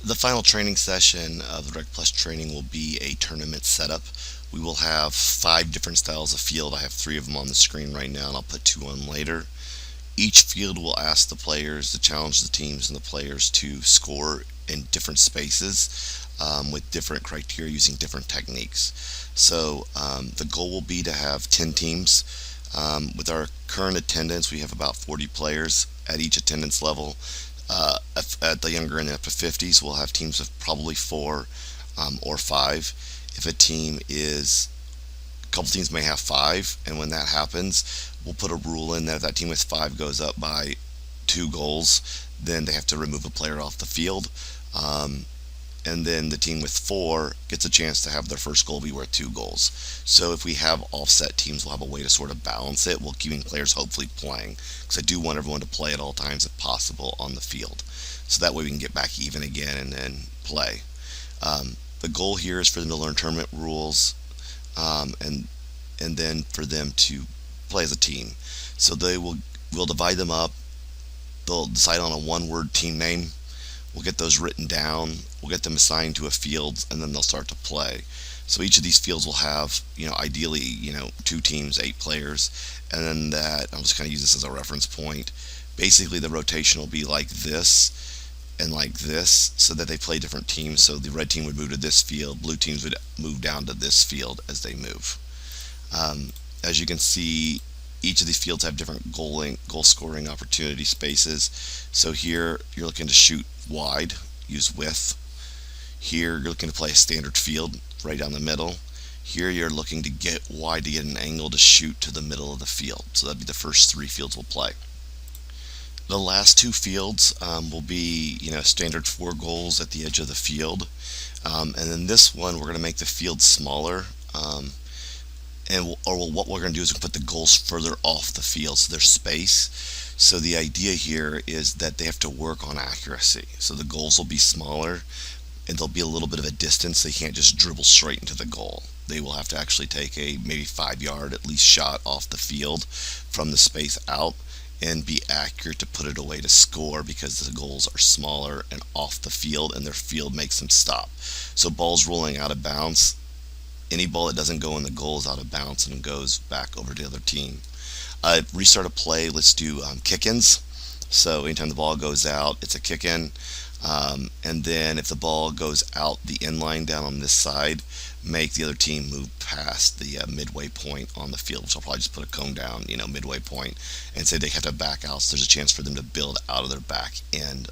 The final training session of the Rec Plus training will be a tournament setup. We will have 5 different styles of field. I have 3 of them on the screen right now, and I'll put 2 on later. Each field will ask the players to challenge the teams and the players to score in different spaces with different criteria using different techniques. So the goal will be to have 10 teams. With our current attendance, we have about 40 players at each attendance level. At the younger end, up to 50s, we'll have teams of probably 4 or 5. If a couple teams may have 5, and when that happens, we'll put a rule in that if that team with 5 goes up by 2 goals, then they have to remove a player off the field. And then the team with 4 gets a chance to have their first goal be worth 2 goals. So if we have offset teams, we'll have a way to sort of balance it while keeping players hopefully playing, because I do want everyone to play at all times if possible on the field, so that way we can get back even again and then play. The goal here is for them to learn tournament rules, and then for them to play as a team. So we'll divide them up. They'll decide on a one-word team name. We'll get those written down. We'll get them assigned to a field, and then they'll start to play. So each of these fields will have, ideally, 2 teams, 8 players, and then I'll just kind of use this as a reference point. Basically, the rotation will be like this and like this, so that they play different teams. So the red team would move to this field, blue teams would move down to this field as they move. As you can see, each of these fields have different goal scoring opportunity spaces. So here you're looking to shoot wide, use width. Here you're looking to play a standard field right down the middle. Here you're looking to get wide to get an angle to shoot to the middle of the field. So that'd be the first 3 fields we'll play. The last 2 fields will be standard 4 goals at the edge of the field. And then this one we're going to make the field smaller. What we're going to do is put the goals further off the field, so there's space. So the idea here is that they have to work on accuracy. So the goals will be smaller, and there'll be a little bit of a distance. They can't just dribble straight into the goal. They will have to actually take a maybe 5-yard at least shot off the field from the space out and be accurate to put it away to score, because the goals are smaller and off the field, and their field makes them stop. So balls rolling out of bounds, any ball that doesn't go in the goal is out of bounds and goes back over to the other team. Restart a play, let's do kick-ins. So anytime the ball goes out, it's a kick-in. And then if the ball goes out the inline down on this side, make the other team move past the midway point on the field, which I'll probably just put a cone down, midway point, and say they have to back out. So there's a chance for them to build out of their back end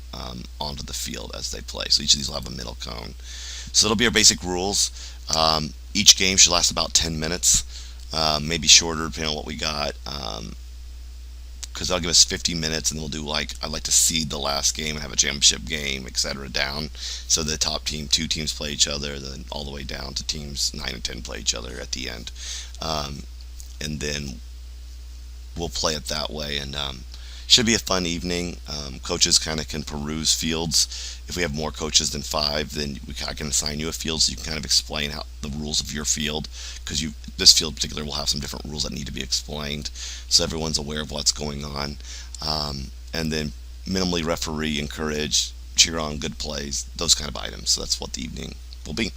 onto the field as they play. So each of these will have a middle cone. So it'll be our basic rules. Each game should last about 10 minutes, maybe shorter depending on what we got, because that'll give us 50 minutes, and we'll do I'd like to seed the last game and have a championship game, etc. down. So the top 2 teams play each other, then all the way down to teams 9 and 10 play each other at the end. And then we'll play it that way, and should be a fun evening. Coaches kind of can peruse fields. If we have more coaches than 5, then I can assign you a field, so you can kind of explain how the rules of your field, because this field in particular will have some different rules that need to be explained, so everyone's aware of what's going on. And then minimally referee, encourage, cheer on good plays, those kind of items. So that's what the evening will be.